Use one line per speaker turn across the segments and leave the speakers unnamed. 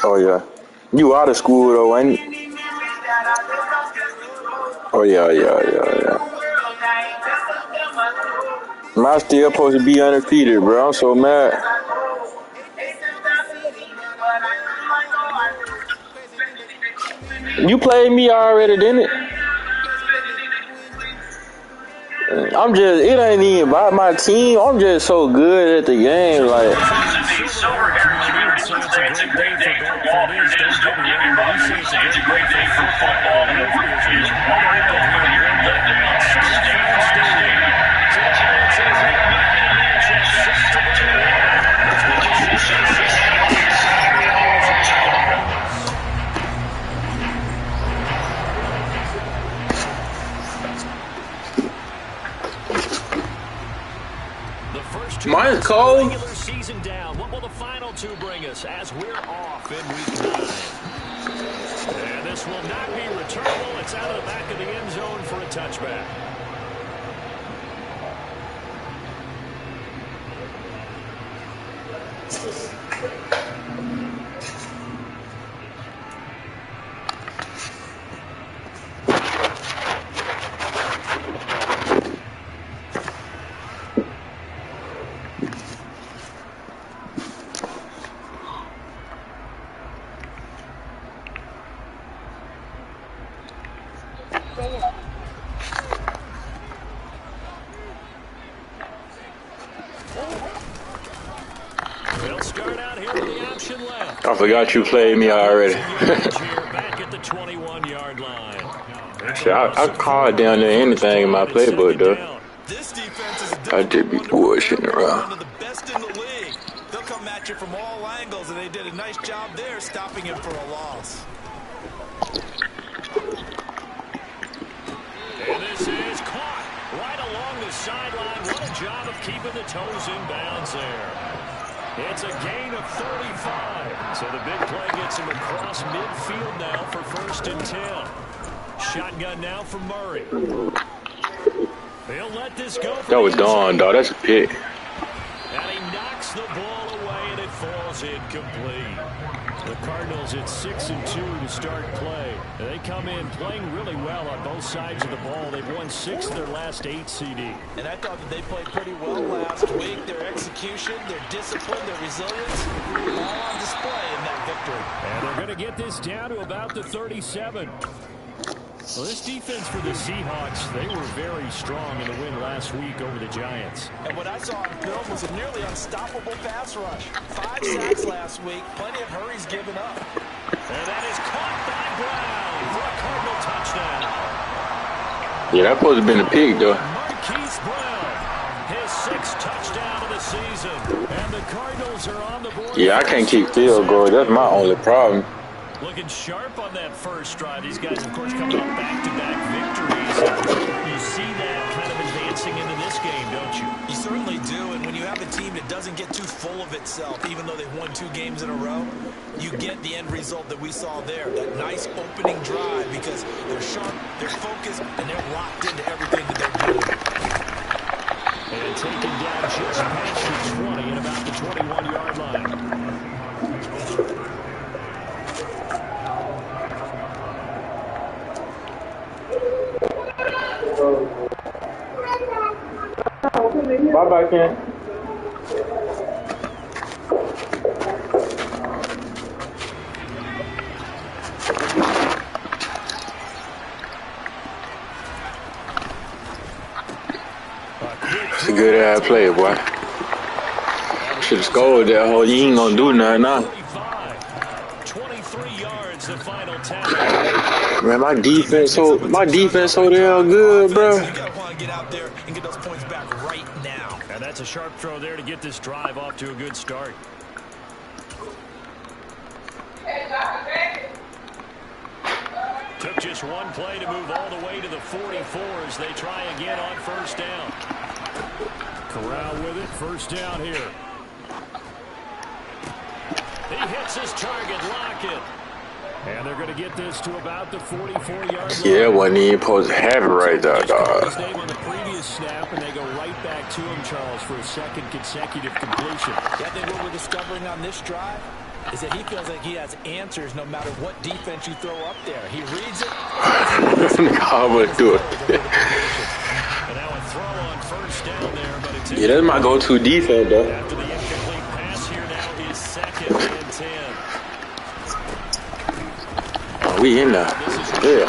Oh yeah. You out of school though, ain't you? Oh yeah. My still supposed to be undefeated, bro. I'm so mad. You played me already, didn't it? I'm just, it ain't even about my team. I'm just so good at the game, like. Mine's cold.
Season down. What will the final two bring us as we're off in week 9? And this will not be returnable. It's out of the back of the end zone for a touchback. They'll start out here with the option left.
I forgot you played me already.
Back at the 21-yard line.
Shit, I call down there anything in my playbook, though.
This defense is
I did be bullshitting around.
one of the best in the league. They'll come at you from all angles, and they did a nice job there stopping him for a loss.
And this is caught right along the sideline. What a job of keeping the toes in bounds there. It's a gain of 35. So the big play gets him across midfield now for 1st and 10. Shotgun now for Murray. They'll let this go.
That was Dawn, dog. That's a pick.
And he knocks the ball away, and it falls incomplete. The Cardinals at 6-2 to start play. They come in playing really well on both sides of the ball. They've won 6 of their last 8 CD.
And I thought that they played pretty well last week. Their execution, their discipline, their resilience, all on display in that victory.
And they're going to get this down to about the 37. Well, this defense for the Seahawks, they were very strong in the win last week over the Giants.
And what I saw on film was a nearly unstoppable pass rush. 5 sacks last week, plenty of hurries given up.
And that is caught by Brown for a Cardinal touchdown.
Yeah, that supposed to have been a pick, though.
Marquise Brown, his 6th touchdown of the season. And the Cardinals are on the board.
Yeah, I can't keep field goal. That's my only problem.
Looking sharp on that first drive. These guys, of course, coming off back-to-back victories. You see that kind of advancing into this game, don't you?
You certainly do, and when you have a team that doesn't get too full of itself, even though they've won 2 games in a row, you get the end result that we saw there, that nice opening drive, because they're sharp, they're focused, and they're locked into everything that they're doing.
And taken down just past the 20 at about the 21-yard line.
Bye-bye, Ken. It's a good-ass play, boy. Should have scored that whole. You ain't gonna do nothing now.
23 yards, the final tackle.
Man, my defense so damn good, bro.
You gotta want to get out there and get those points back right now.
And that's a sharp throw there to get this drive off to a good start. Took just one play to move all the way to the 44 as they try again on 1st down. Corral with it, 1st down here. He hits his target, Lockett. And they're going to get this to about the 44-yard line.
Yeah, wasn't even supposed to have it right there, dog.
His name on the previous snap, and they go right back to him, Charles, for a 2nd consecutive completion.
Yeah, I think what we're discovering on this drive, is that he feels like he has answers no matter what defense you throw up there. He reads it.
I'm gonna do it.
And now a throw on first down there, but it's
yeah, that's my go-to defense, though.
after the incomplete pass here now is 2nd and 10.
Oh, we in there. Yeah,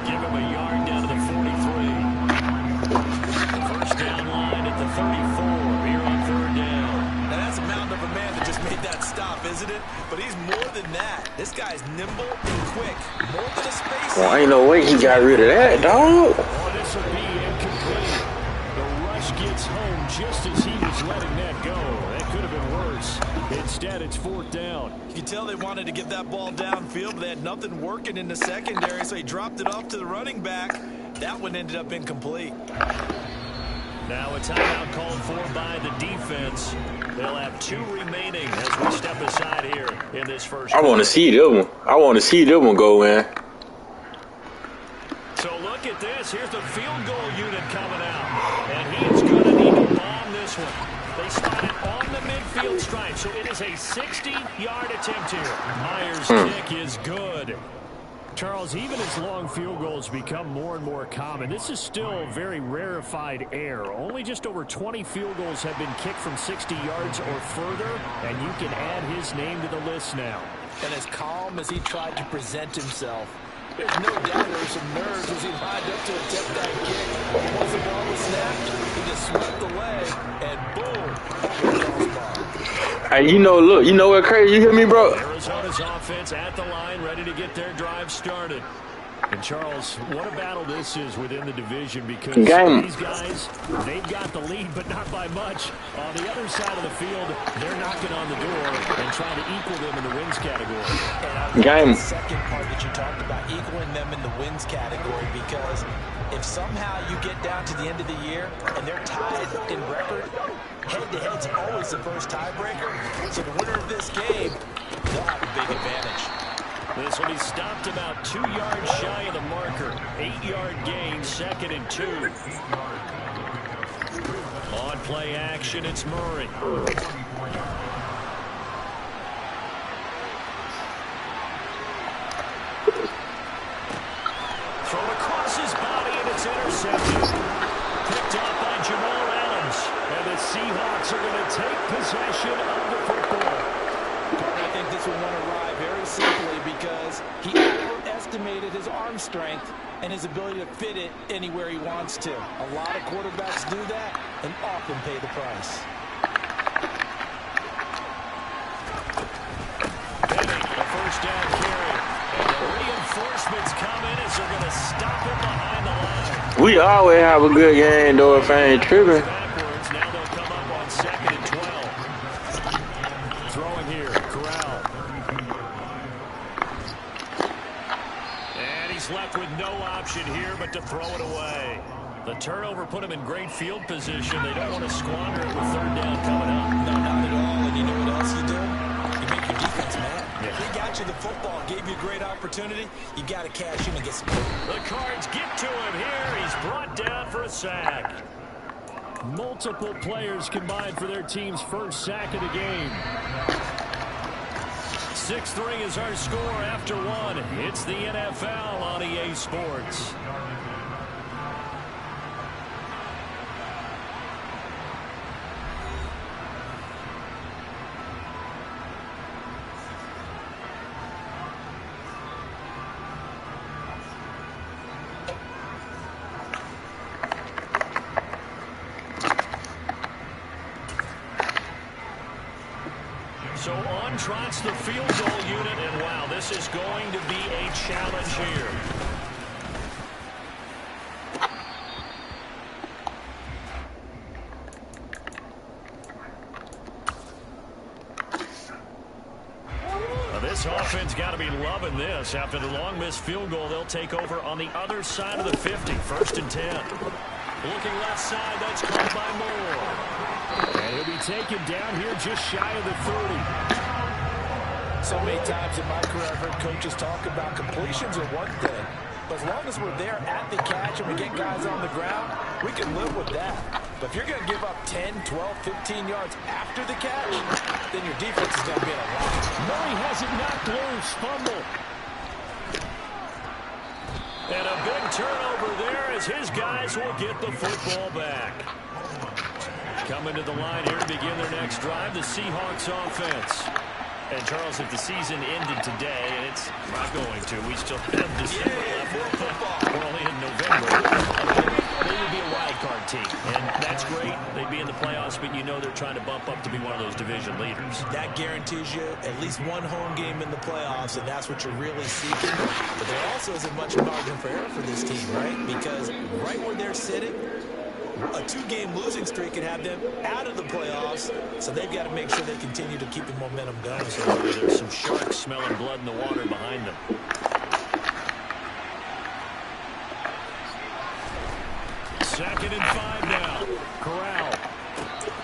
Give him a yard down to the 43. First down line at the 34 here on 3rd down.
Now that's a mountain of a man that just made that stop, isn't it? But he's more than that. This guy's nimble and quick. More than a space.
well, ain't no way he got rid of that, dog.
Oh, this will be incomplete. The rush gets home just as he was letting that go. That could have been worse. Instead, it's 4th down.
You can tell they wanted to get that ball downfield, but they had nothing working in the secondary, so he dropped it off to the running back. That one ended up incomplete.
Now a timeout called for by the defense. They'll have 2 remaining as we step aside here in this first.
I want to see them one. I want to see them one go, man.
So look at this. Here's the field goal unit coming out. And he is going to need to bomb this one. They spot it on the midfield stripe. So it is a 60-yard attempt here. Myers' kick is good. Charles, even as long field goals become more and more common, this is still very rarefied air. Only just over 20 field goals have been kicked from 60 yards or further, and you can add his name to the list now.
And as calm as he tried to present himself, there's no doubt there were some nerves as he lined up to attempt that kick. Once the ball was snapped, he just swept away, and boom.
Hey, you know, look, you know what crazy? You hear me, bro?
Arizona's offense at the line, ready to get their drive started. And Charles, what a battle this is within the division because these guys, they've got the lead, but not by much. On the other side of the field, they're knocking on the door and trying to equal them in the wins category.
And I love the second part that you talked about, equaling them in the wins category, because if somehow you get down to the end of the year and they're tied in record, head-to-head's always the first tiebreaker. So the winner of this game, they'll have a big advantage.
This will be stopped about 2 yards shy of the marker. 8-yard gain, 2nd and 2. On play action, it's Murray. Thrown across his body, and it's intercepted. Picked off by Jamal Adams. And the Seahawks are going to take possession of the football.
I think this will want to ride very simply because he overestimated his arm strength and his ability to fit it anywhere he wants to. A lot of quarterbacks do that and often pay the price.
A first down carry. And the reinforcements come in as they're going to stop him behind the line.
We always have a good game, though, if I ain't tripping.
Backwards. Now they'll come up on 2nd and 12. Throwing here, Corral. And he's left with no option here but to throw it away. The turnover put him in great field position. They don't want to squander it with 3rd down coming up.
No, not at all. And you know what else you do? You make your defense mad. Yeah. He got you the football, gave you a great opportunity. You got to cash in and get some.
The Cards get to him here. He's brought down for a sack. Multiple players combined for their team's first sack of the game. 6-3 is our score after 1. It's the NFL on EA Sports. So on trots the field goal unit, and wow, this is going to be a challenge here. Now this offense got to be loving this. After the long missed field goal, they'll take over on the other side of the 50, 1st and 10. Looking left side, that's caught by Moore. And he'll be taken down here just shy of the 30.
So many times in my career, I've heard coaches talk about completions are one thing. But as long as we're there at the catch and we get guys on the ground, we can live with that. But if you're going to give up 10, 12, 15 yards after the catch, then your defense is going to be in a lot.
Murray has it knocked loose. Fumble. And a big turnover there as his guys will get the football back. Coming to the line here to begin their next drive, the Seahawks offense. And, Charles, if the season ended today, and it's not going to, we still have December left. We're only in November. They would be a wild card team, and that's great. They'd be in the playoffs, but you know they're trying to bump up to be one of those division leaders.
That guarantees you at least one home game in the playoffs, and that's what you're really seeking. But there also isn't much margin for error for this team, right? Because right where they're sitting, a 2-game losing streak could have them out of the playoffs, so they've got to make sure they continue to keep the momentum going.
So there's some sharks smelling blood in the water behind them. Second and 5 now. Corral.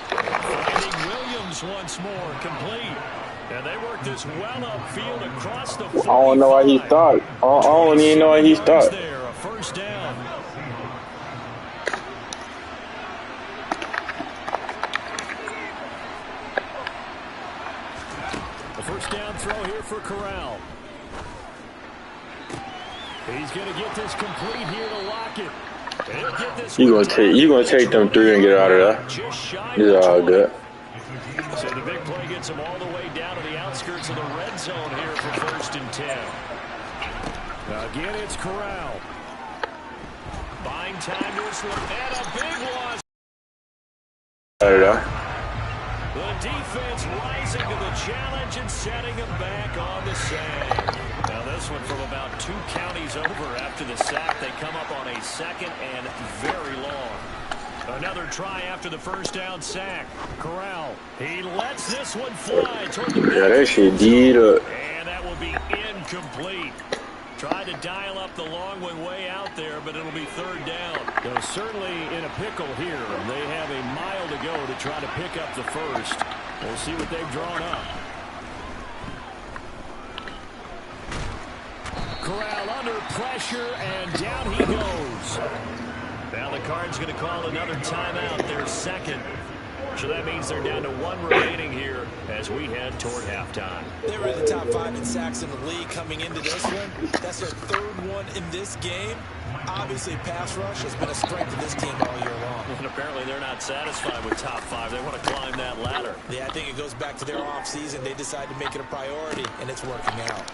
Finding Williams once more, complete. And they work this well upfield across the 45.
I don't know why he stopped. I don't even know why he stopped.
There, a first down. A first down throw here for Corral. He's going to get this complete here to Lockett.
You gonna take them 3 and get out of there. It's all good.
So the big play gets him all the way down to the outskirts of the red zone here for first and 10. Again, it's Corral. Buying time to slip, and a big loss.
Out of there.
The defense rising to the challenge and setting him back on the sand. Now this one from about 2 counties over after the sack. They come up on a second and very long. Another try after the first down sack. Corral, he lets this one fly toward the
yeah, that shit did up.
And that will be incomplete. Tried to dial up the long one way out there, but it'll be third down. They're certainly in a pickle here. They have a mile to go to try to pick up the first. We'll see what they've drawn up. Corral under pressure, and down he goes. Now the Cards going to call another timeout, their second. So that means they're down to 1 remaining here as we head toward halftime.
They were in the top 5 in sacks in the league coming into this one. That's their 3rd one in this game. Obviously, pass rush has been a strength of this team all year long.
And apparently they're not satisfied with top 5. They want to climb that ladder.
Yeah, I think it goes back to their offseason. They decided to make it a priority, and it's working out.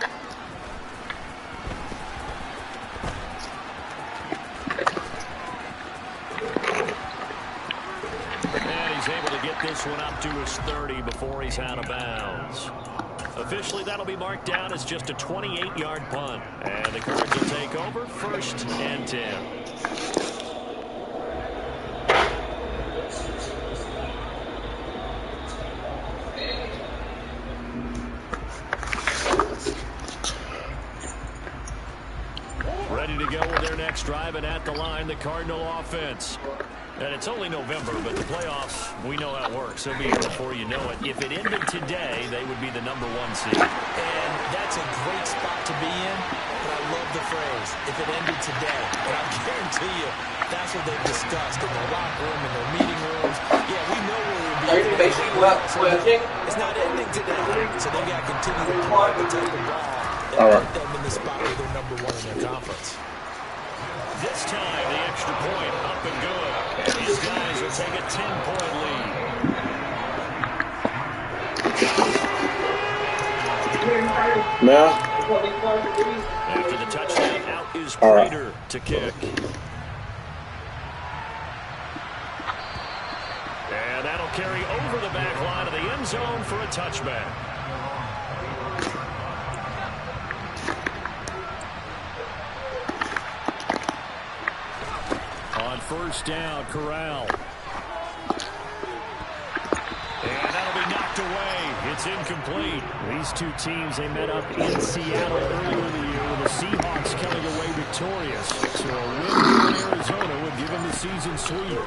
Able to get this one up to his 30 before he's out of bounds. Officially, that'll be marked down as just a 28-yard punt. And the Cards will take over first and 10. Ready to go with their next drive, and at the line, the Cardinal offense. And it's only November, but the playoffs, we know how it works. They'll be here before you know it. If it ended today, they would be the #1 seed.
And that's a great spot to be in, but I love the phrase, if it ended today. And I guarantee you, that's what they've discussed in their locker room, in their meeting rooms. Yeah, we know where we'll be. It's not ending today, so they've got to continue to play the type of ball that put them in the spot where they're #1 in their conference.
This time, the extra point up and good. And these guys will take a 10-point lead.
Now,
after the touchdown, out is Prater to kick. And that'll carry over the back line of the end zone for a touchback. On first down, Corral. And that'll be knocked away. It's incomplete. These two teams, they met up in Seattle earlier in the year with the Seahawks coming away victorious. So a win in Arizona would give them the season sweep.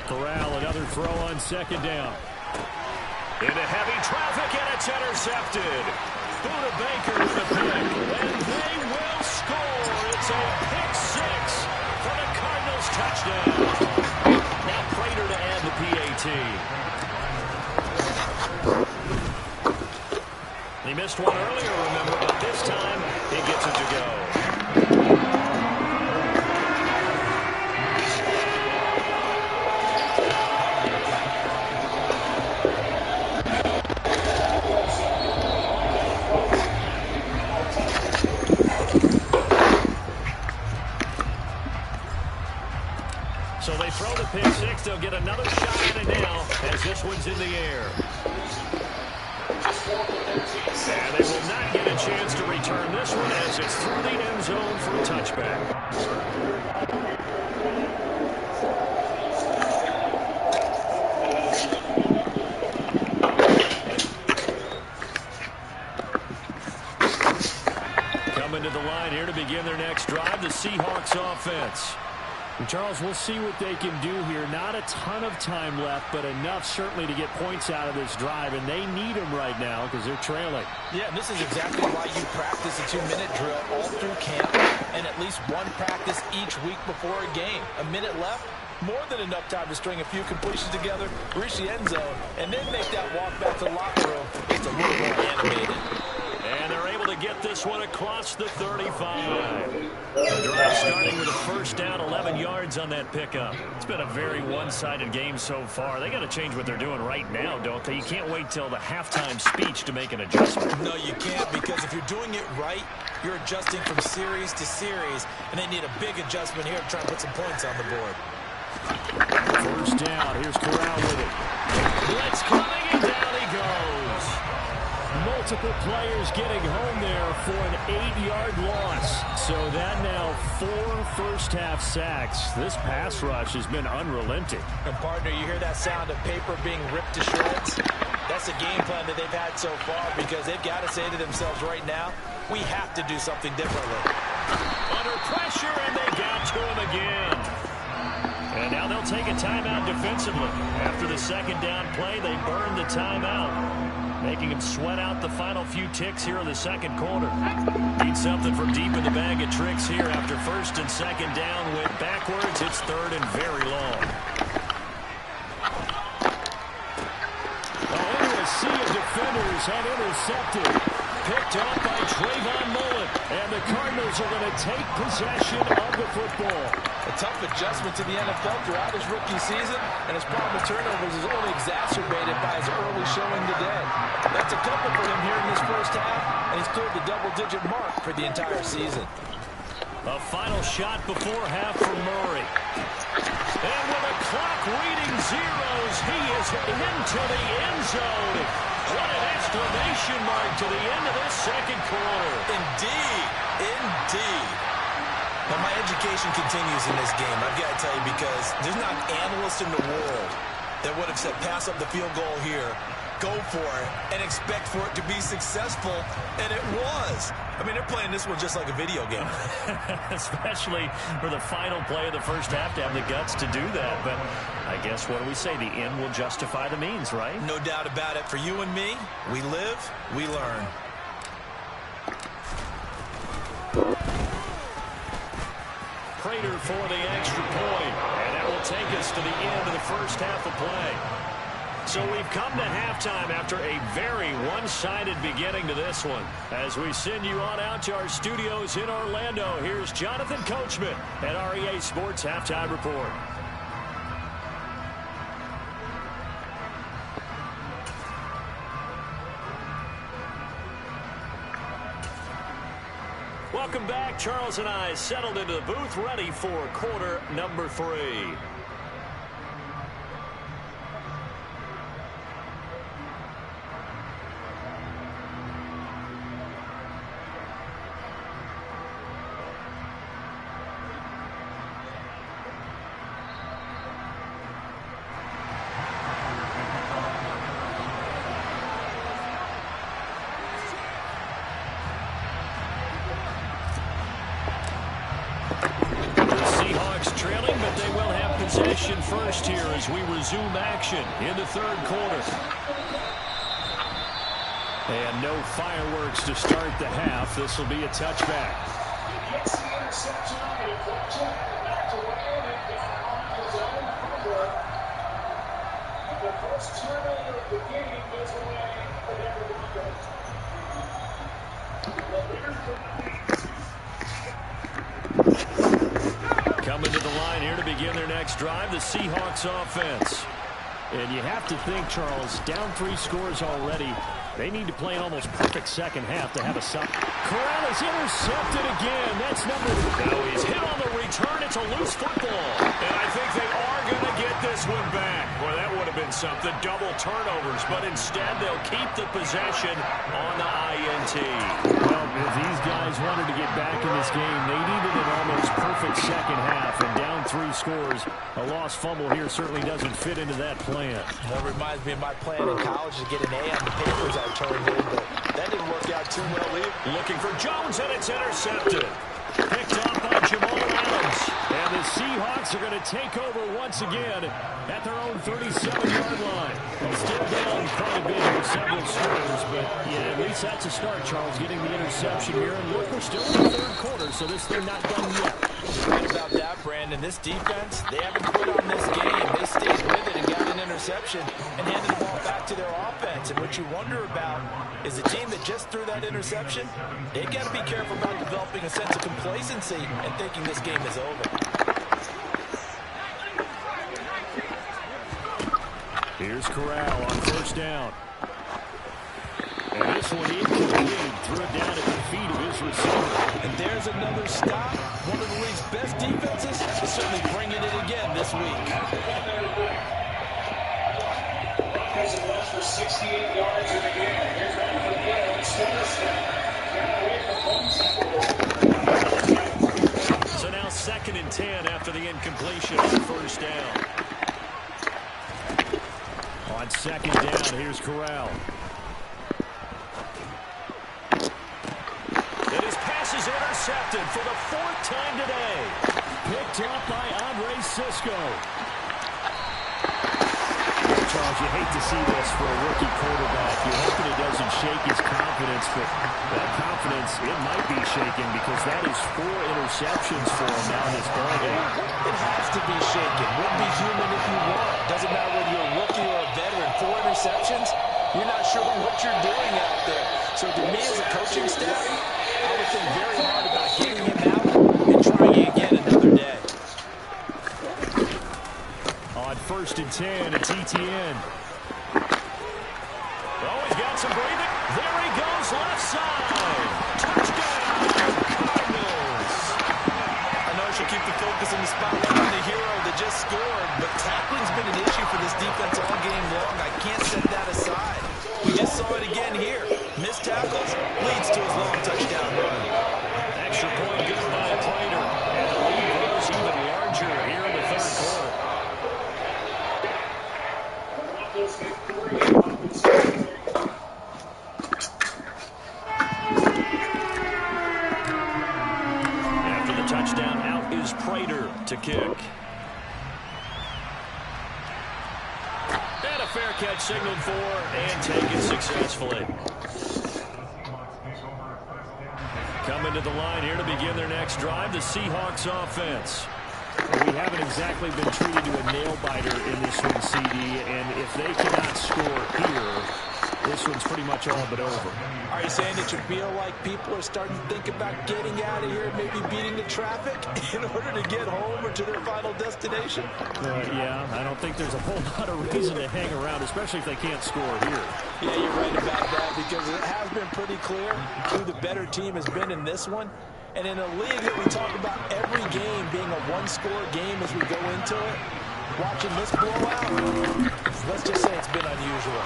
Corral, another throw on second down. Into heavy traffic, and it's intercepted. Buda Baker with the pick, and they will score. It's a pick 6 for the Cardinals touchdown. Now Prater to team. He missed one earlier, remember, but this time he gets it to go. So they throw the pick six. They'll get another shot at it now as this one's in the air. And they will not get a chance to return this one as it's through the end zone for a touchback. Coming to the line here to begin their next drive, the Seahawks offense. Charles, we'll see what they can do here. Not a ton of time left, but enough certainly to get points out of this drive, and they need them right now because they're trailing.
Yeah, this is exactly why you practice a 2-minute drill all through camp and at least one practice each week before a game. A minute left, more than enough time to string a few completions together, reach the end zone, and then make that walk back to the locker room just a little more animated.
And they're able to get this one across the 35. The drive starting with a first down, 11 yards on that pickup. It's been a very one-sided game so far. They got to change what they're doing right now, don't they? You can't wait till the halftime speech to make an adjustment.
No, you can't, because if you're doing it right, you're adjusting from series to series, and they need a big adjustment here to try and put some points on the board.
First down. Here's Corral with it. Blitz coming, and down he goes. Multiple players getting home there for an 8-yard loss. So that now 4 first-half sacks. This pass rush has been unrelenting.
And, partner, you hear that sound of paper being ripped to shreds? That's the game plan that they've had so far because they've got to say to themselves right now, we have to do something differently.
Under pressure, and they got to him again. And now they'll take a timeout defensively. After the second down play, they burn the timeout, making him sweat out the final few ticks here in the second quarter. Need something from deep in the bag of tricks here after first and second down. Went backwards. It's third and very long. Into a sea of defenders and intercepted. Picked off by Trayvon Mullen. And the Cardinals are going to take possession of the football.
A tough adjustment to the NFL throughout his rookie season, and his problem with turnovers is only exacerbated by his early showing today. That's a couple for him here in this first half, and he's cleared the double-digit mark for the entire season.
A final shot before half for Murray. And with the clock reading zeros, he is into the end zone. What an exclamation mark to the end of this second quarter.
Indeed. Indeed. Now, my education continues in this game, I've got to tell you, because there's not an analyst in the world that would have said pass up the field goal here, go for it, and expect for it to be successful, and it was. I mean, they're playing this one just like a video game.
Especially for the final play of the first half to have the guts to do that. But I guess, what do we say? The end will justify the means, right?
No doubt about it. For you and me, we live, we learn.
Prater for the extra point, and that will take us to the end of the first half of play. So we've come to halftime after a very one-sided beginning to this one. As we send you on out to our studios in Orlando, here's Jonathan Coachman at REA Sports Halftime Report. Welcome back. Charles and I settled into the booth, ready for quarter number 3. Trailing, but they will have possession first here as we resume action in the third quarter. And no fireworks to start the half. This will be a touchback. Coming to the line here to begin their next drive, the Seahawks offense. And you have to think, Charles, down 3 scores already. They need to play an almost perfect second half to have a stop. Corral is intercepted again. That's number 2. Now he's hit on the return. It's a loose football. And I think they are going to get this one back. Well, that would have been something. Double turnovers. But instead, they'll keep the possession on the INT. Well, if these guys wanted to get back in this game, they needed an almost perfect second half. And down 3 scores, a lost fumble here certainly doesn't fit into that plan.
That reminds me of my plan in college to get an A on the papers I turned in, but that didn't work out too well either.
Looking for Jones, and it's intercepted. Picked up by Jamal Adams. And the Seahawks are going to take over once again at their own 37-yard line. They're still down quite a bit here, several scores, but yeah, at least that's a start, Charles, getting the interception here. And look, we're still in the 3rd quarter, so this thing not done yet.
You're right about that, Brandon. This defense, they haven't quit on this game. They stayed with it and got an interception and handed the ball back to their offense. And what you wonder about is a team that just threw that interception, they've got to be careful about developing a sense of complacency and thinking this game is over.
Here's Corral on 1st down. And this one incomplete. Threw it down at the feet of his receiver.
And there's another stop. One of the league's best defenses is certainly bringing it again this week. For 68 yards in the game. Here's one for the play.
So now 2nd and 10 after the incompletion on 1st down. On 2nd down, here's Corral. And his pass is intercepted for the 4th time today. Picked up by Andre Sisco. Charles, you hate to see this for a rookie quarterback. You're hoping it doesn't shake his confidence, but that confidence, it might be shaken because that is 4 interceptions for him now in this ball game.
It has to be shaken. Wouldn't be human if you weren't. Doesn't matter whether you're a rookie or a veteran. 4 interceptions, you're not sure what you're doing out there. So to me as a coaching staff, I would think very hard about getting him out and trying again another day.
On 1st and 10, it's ETN. Oh, he's got some breathing. There he goes, left side. Touchdown, Cardinals.
I know I should keep the focus in the spotlight on the hero that just scored, but tackling's been an issue for this defense all game long. I can't set that aside. We just saw it again here. Missed tackles leads to his long touchdown run.
Extra point good by Prater. And the lead grows even larger here in the 3rd quarter. After the touchdown, out is Prater to kick. And a fair catch signaled for and taken successfully. Coming to the line here to begin their next drive, the Seahawks offense. We haven't exactly been treated to a nail-biter in this one, CD, and if they cannot score here, this one's pretty much all but over.
Are you saying that you feel like people are starting to think about getting out of here, maybe beating the traffic in order to get home or to their final destination?
Yeah, I don't think there's a whole lot of reason to hang around, especially if they can't score here.
Yeah, you're right about that because it has been pretty clear who the better team has been in this one. And in a league that we talk about every game being a one-score game as we go into it, watching this blowout, let's just say it's been unusual.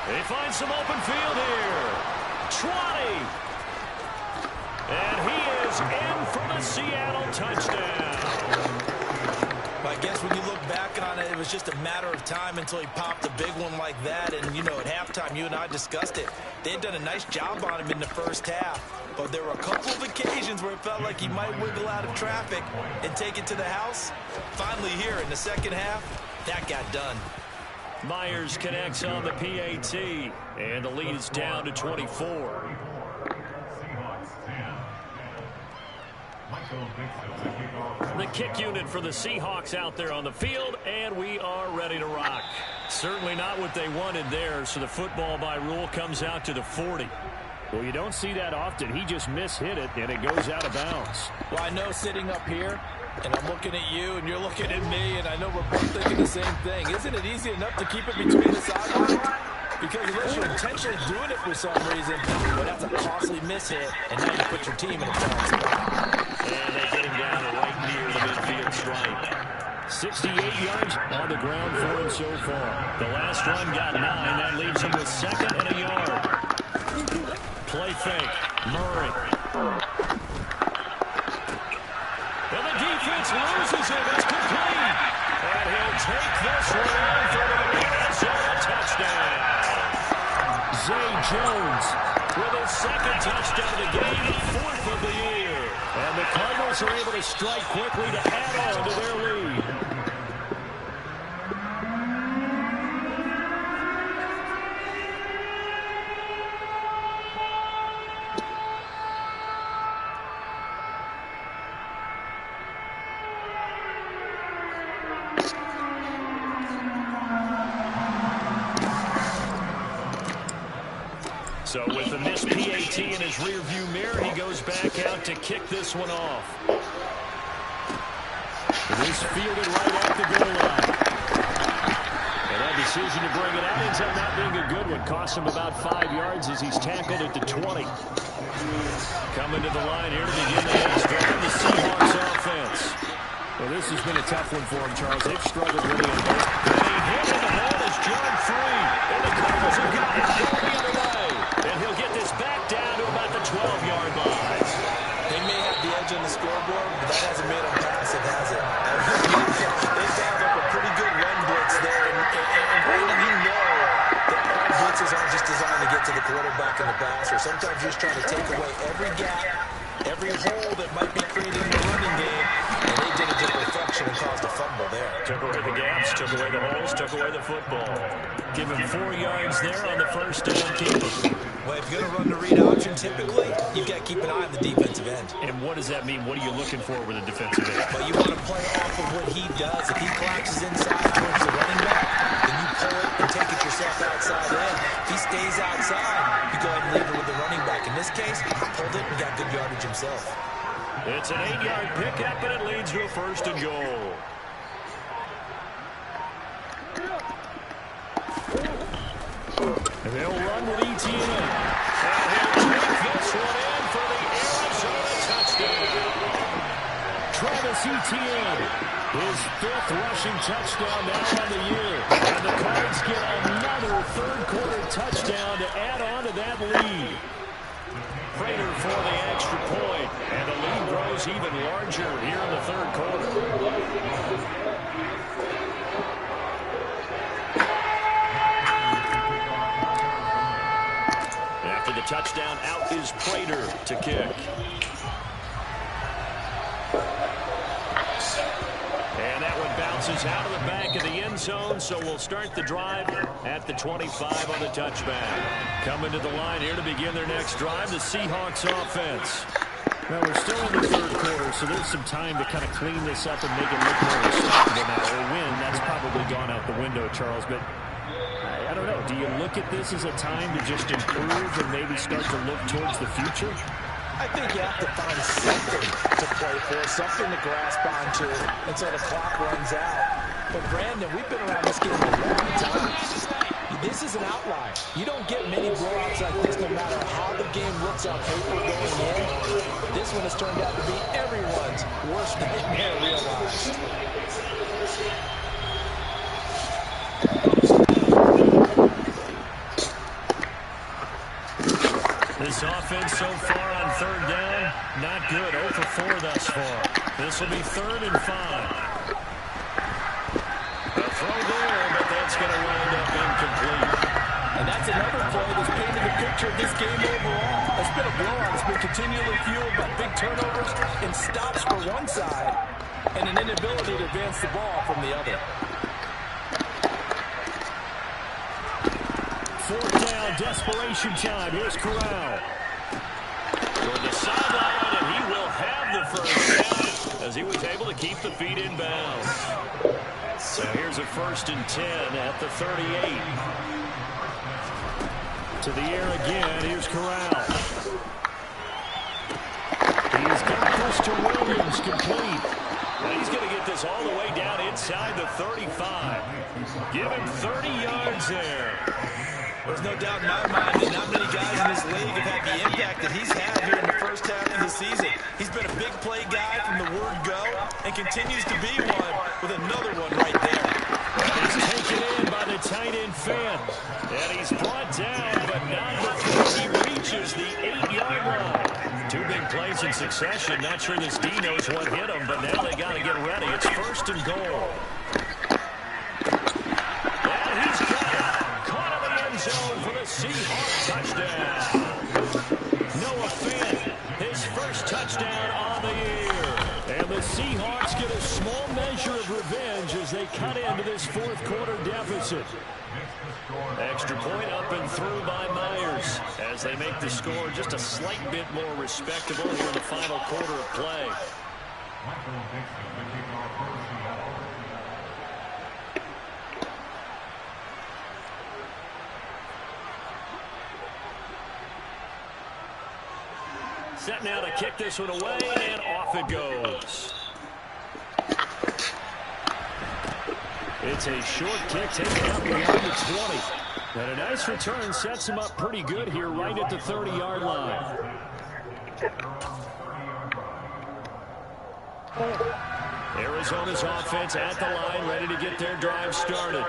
They find some open field here. 20. And he is in for the Seattle touchdown.
I guess when you look back on it, it was just a matter of time until he popped a big one like that. And, you know, at halftime, you and I discussed it. They had done a nice job on him in the first half. But there were a couple of occasions where it felt like he might wiggle out of traffic and take it to the house. Finally here in the second half, that got done.
Myers connects on the PAT, and the lead is down to 24. The kick unit for the Seahawks out there on the field, and we are ready to rock. Certainly not what they wanted there, so the football by rule comes out to the 40. Well, you don't see that often. He just mishit it, and it goes out of bounds.
Well, I know sitting up here, and I'm looking at you, and you're looking at me, and I know we're both thinking the same thing. Isn't it easy enough to keep it between the sidelines? Because unless you're intentionally doing it for some reason, well, that's a costly mishit, and now you put your team in a bad spot.
And they get him down right near the midfield stripe. 68 yards on the ground for him so far. The last run got 9. That leaves him with 2nd and a yard. Play fake. Murray. And the defense loses it. It's complete. And he'll take this one for the Arizona touchdown. Zay Jones with his 2nd touchdown of the game, 4th of the year. And the Cardinals are able to strike quickly to add on to their lead. So with the missed PAT in his rearview mirror, he goes back out to kick this one off. It is fielded right at the goal line. And that decision to bring it out ends up not being a good one. Cost him about 5 yards as he's tackled at the 20. Coming to the line here to begin the next drive, the Seahawks offense. Well, this has been a tough one for him, Charles. They've struggled really in both. And he hit in the ball is John free. And the Cardinals have got it going the other way. And he'll get this back down to about the 12-yard line.
They may have the edge on the scoreboard, but that hasn't made them passive, has it? They found up a pretty good run blitz there. And Brandon, you know that all blitzes aren't just designed to get to the quarterback in the passer. Sometimes you're just trying to take away every gap, every hole that might be created in the running game. And they did it to perfection and caused a fumble there.
Took away the gaps, took away the holes, took away the football. Give him 4 yards there on the first down keeper.
Well, if you're going to run the read option, typically, you've got to keep an eye on the defensive end.
And what does that mean? What are you looking for with a defensive end?
Well, you want to play off of what he does. If he collapses inside towards the running back, then you pull it and take it yourself outside in. If he stays outside, you go ahead and leave it with the running back. In this case, he pulled it and got good yardage himself.
It's an 8-yard pickup, and it leads to a 1st and goal. And they'll run with ETN. And he'll take this one in for the Arizona touchdown. Travis Etienne, his 5th rushing touchdown now on the year. And the Cards get another 3rd-quarter touchdown to add on to that lead. Prater for the extra point, and the lead grows even larger here in the 3rd quarter. After the touchdown, out is Prater to kick. And that one bounces out of the back of the end zone, so we'll start the drive at the 25 on the touchback. Coming to the line here to begin their next drive, the Seahawks offense. Now, we're still in the 3rd quarter, so there's some time to kind of clean this up and make it look more respectable now. Or win, that's probably gone out the window, Charles, but I don't know. Do you look at this as a time to just improve and maybe start to look towards the future?
I think you have to find something to play for, something to grasp onto until the clock runs out. But, Brandon, we've been around this game a long time. This is an outlier. You don't get many blowouts like this no matter how the game looks on paper going in. This one has turned out to be everyone's worst nightmare realized.
This offense so far on 3rd down, not good. 0 for 4 thus far. This will be 3rd and 5. A throw there, but that's going to wind up incomplete.
And that's another play that's painted the picture of this game overall. It's been a blowout. It's been continually fueled by big turnovers and stops for one side and an inability to advance the ball from the other.
4th down, desperation time. Here's Corral. Toward the sideline, and he will have the first as he was able to keep the feet in bounds. So here's a 1st and 10 at the 38. To the air again. Here's Corral. He's got this to Williams, complete. And he's going to get this all the way down inside the 35. Give him 30 yards there.
There's no doubt in my mind that not many guys in this league have had the impact that he's had here in the first half of the season. He's been a big play guy from the word go and continues to be one with another one right there.
He's taken in by the tight end fan. And he's brought down, but not before he reaches the 8-yard line. 2 big plays in succession. Not sure this D knows what hit him, but now they got to get ready. It's 1st and goal. And he's got it. Caught in the end zone for the Seahawks touchdown. Noah Fant, his first touchdown on the year. And the Seahawks get a small measure of revenge as they cut into this 4th quarter deficit. Extra point up and through by Myers as they make the score just a slight bit more respectable here in the final quarter of play. Set now to kick this one away, and off it goes. It's a short kick taken out beyond the 20. And a nice return sets him up pretty good here right at the 30-yard line. Arizona's offense at the line, ready to get their drive started.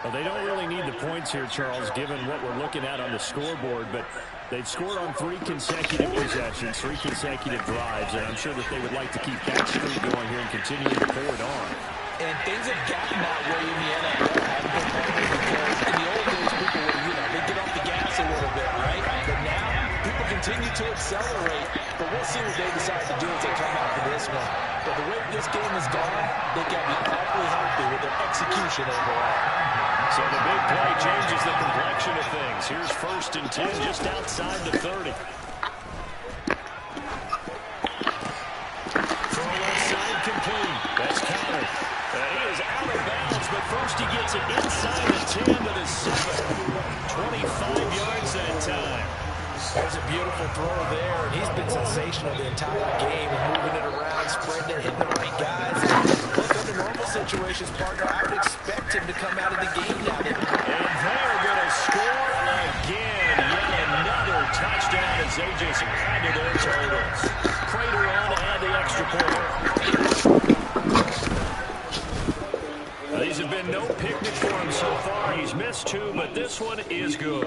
Well, they don't really need the points here, Charles, given what we're looking at on the scoreboard, but they've scored on 3 consecutive possessions, 3 consecutive drives, and I'm sure that they would like to keep that streak going here and continue to pour it on.
And things have gotten that way in the NFL, haven't they, because in the old days, people would, they get off the gas a little bit, right? But now, people continue to accelerate, but we'll see what they decide to do as they come out for this one. But the way this game has gone, they got to be awfully happy with their execution overall.
So the big play changes the complexion of things. Here's 1st and 10 just outside the 30. Throw left side complete. That's countered. And he is out of bounds, but first he gets it inside the 10 to the 7. 25 yards that time.
There's a beautiful throw there, and he's been sensational the entire game, moving it around, spreading it, hitting the right guys. Look, under normal situations, partner, I would expect him to come out of the game now.
And they're going to score again. Yet another touchdown as they just add to their totals. Prater on to add the extra point. These have been no picnic for him so far. He's missed 2, but this one is good.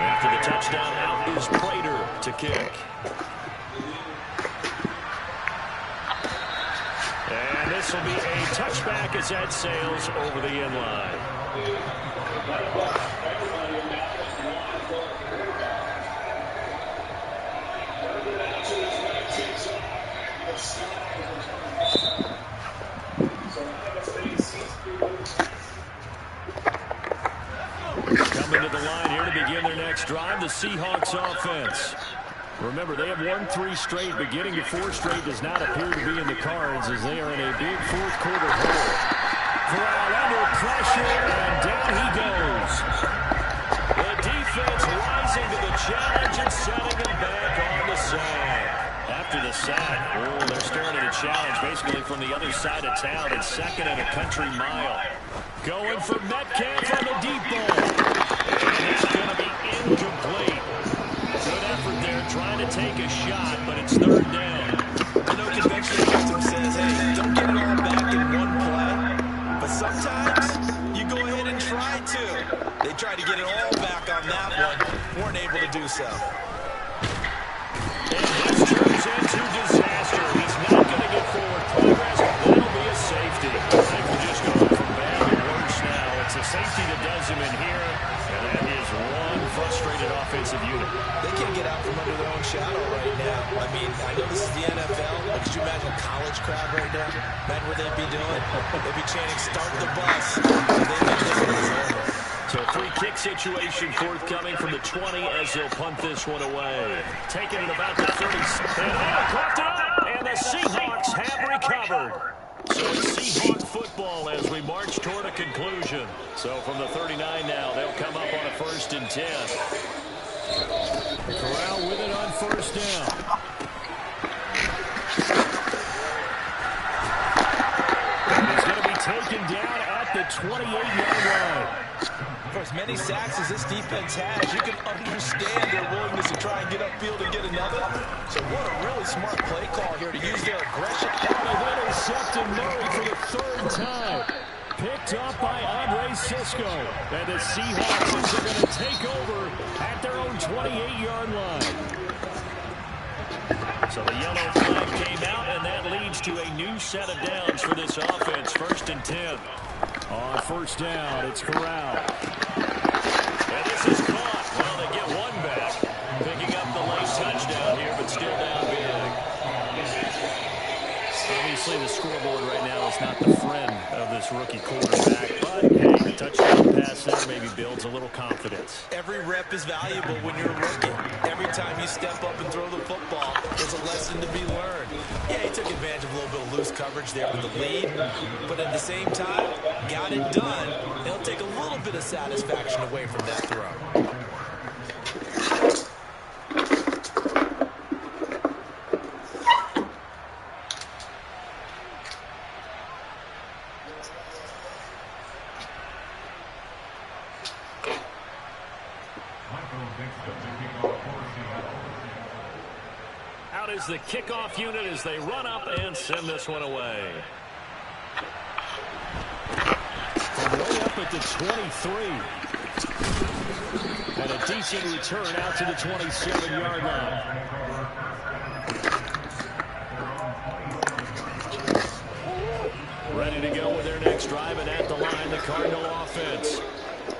After the touchdown, out is Prater to kick. And this will be a touchback as that sails over the end line. Coming to the line here to begin their next drive, the Seahawks offense. Remember, they have won 3 straight, but getting to 4 straight does not appear to be in the cards as they are in a big 4th quarter hole. Corral under pressure, and down he goes. The defense rising to the challenge and setting him back on the side. After the sack, they're staring at a challenge basically from the other side of town. It's 2nd and a country mile. Going for Metcalf on the deep ball. And it's going to be incomplete. Good effort there, trying to take a shot, but it's 3rd down.
I know conventional wisdom says, hey, don't get it all back in one play. But sometimes you go ahead and try to. They tried to get it all back on that one. Weren't able to do so.
And this turns into disaster. He's not going to get forward progress. That'll be a safety. I think we're just going from bad to worse now. It's a safety that does him in here, and that is one frustrated offensive unit.
They can't get out from under their own shadow right now. I mean, I know this is the NFL, but could you imagine a college crowd right now? Imagine what they'd be doing. They'd be chanting, start the bus. And they think this one's over.
So free kick situation forthcoming from the 20 as they'll punt this one away. Taking it about the 30. And caught it up. And the Seahawks have recovered. So it's Seahawk football as we march toward a conclusion. So from the 39 now, they'll come up on a 1st and 10. Corral with it on 1st down. And he's going to be taken down at the 28-yard line.
For as many sacks as this defense has, you can understand their willingness to try and get upfield and get another. So what a really smart play call here to use their aggression.
And intercepted Murray for the 3rd time. Picked up by Andre Cisco. And the Seahawks are going to take over at their own 28-yard line. So the yellow flag came out, and that leads to a new set of downs for this offense. 1st and 10. On 1st down, it's Corral. And this is caught. Well, they get one back. Picking up the late touchdown here, but still down big. Obviously, the scoreboard right now is not the friend of this rookie quarterback. But, hey, the touchdown pass there maybe builds a little confidence.
Every rep is valuable when you're a rookie. Every time you step up and throw the football, there's a lesson to be learned. Yeah, he took advantage of a little bit of loose coverage there with the lead. But at the same time, got it done. He'll take a little bit of satisfaction away from that throw.
Out is the kickoff unit as they run up and send this one away. From way up at the 23. And a decent return out to the 27-yard line. Ready to go with their next drive, and at the line, the Cardinal offense.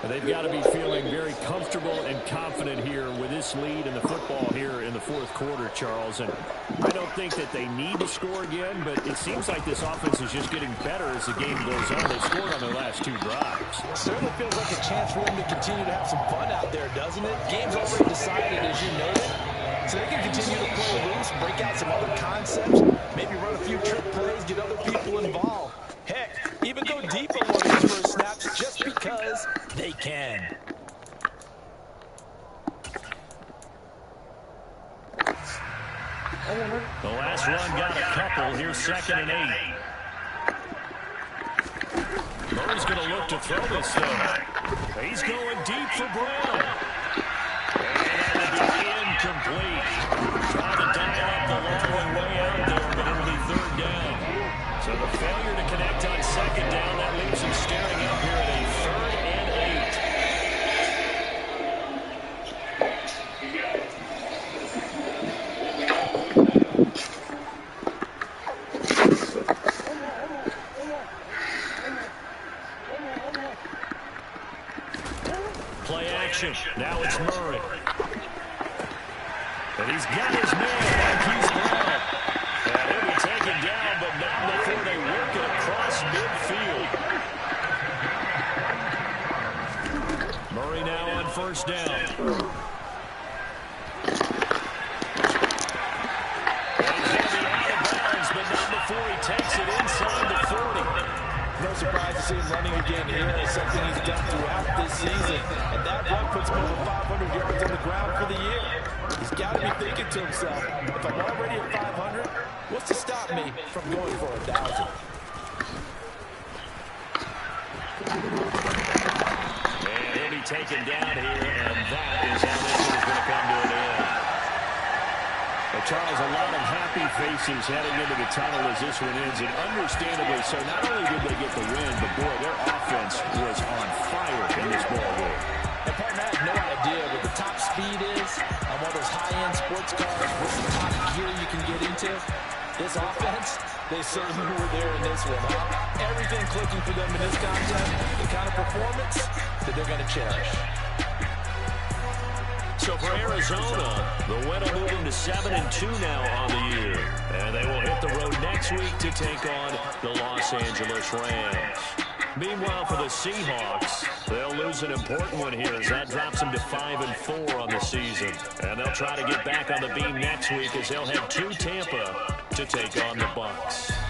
And they've got to be feeling very comfortable and confident here with this lead in the football here in the 4th quarter, Charles. And I don't think that they need to score again, but it seems like this offense is just getting better as the game goes on. They've scored on their last 2 drives.
It certainly feels like a chance for them to continue to have some fun out there, doesn't it? Game's already decided, as you noted. So they can continue to play loose, break out some other concepts, maybe run a few trick plays, get other people involved. Heck, even go deep on one of these first snaps just because they can.
The last run got a couple. Here's 2nd and 8. Murray's going to look to throw this thing. He's going deep for Brown. And that'll be incomplete. Trying to dial up the long way out there, but it'll be 3rd down. So the failure to connect on 2nd down, that leaves him staring up here at a 3rd and 8. Play action. Now it's Murray. And he's got his man like he's Brown. And he'll be taken down, but not before they work it across midfield. Murray now on 1st down. And he's going to be out of bounds, but not before he takes it inside the 40.
No surprise to see him running again here. It's something he's done throughout this season. And that run puts him over 500 yards on the ground for the year. He's got to be thinking to himself, if I'm already at 500, what's to stop me from going for 1,000?
And he'll be taken down here, and that is how this one is going to come to an end. Well, Charles, a lot of happy faces heading into the tunnel as this one ends, and understandably so. Not only did they get the win, but boy, their offense was on fire in this ball game.
And partner, I have no idea what the top speed is on one of those high-end sports cars. What's the top gear you can get into? This offense, they certainly were there in this one, huh? Everything clicking for them in this contest, the kind of performance that they're going to cherish.
So for Arizona, the win will move them to 7-2 now on the year. And they will hit the road next week to take on the Los Angeles Rams. Meanwhile, for the Seahawks, they'll lose an important one here as that drops them to 5-4 on the season. And they'll try to get back on the beam next week as they'll head to Tampa to take on the Bucs.